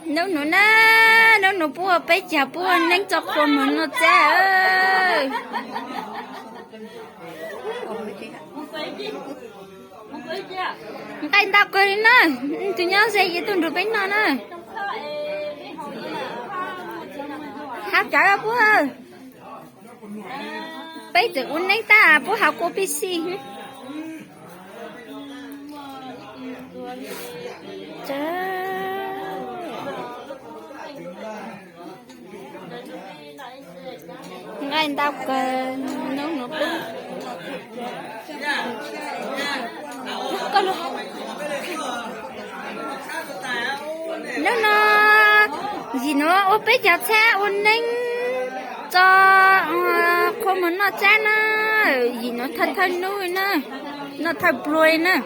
Nếu nó bùa bé chả bùa nên cho con mình nó cha ơi. Cái tao cười nè, tụi nhau sẽ gì tụi được bánh nó nè. Hát trả ra bùa. Bé tự uống nấy ta bùa học cô PC. Ngay tao cần nấu nấu bún con nó gì nó ô bé chặt xe ôn ninh cho không muốn nó cha nó gì nó thân thân nuôi nè nó thật bùi nè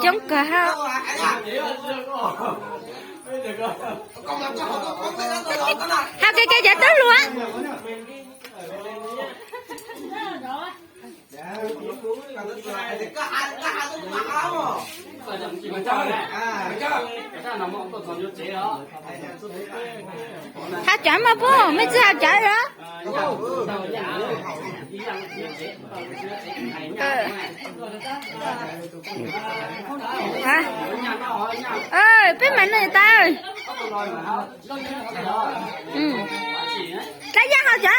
chống cả ha hai cái giả tới luôn á hai trả mà bố mấy chứ hai trả đó hả ơi biết mày này ta ơi cái giá hả trả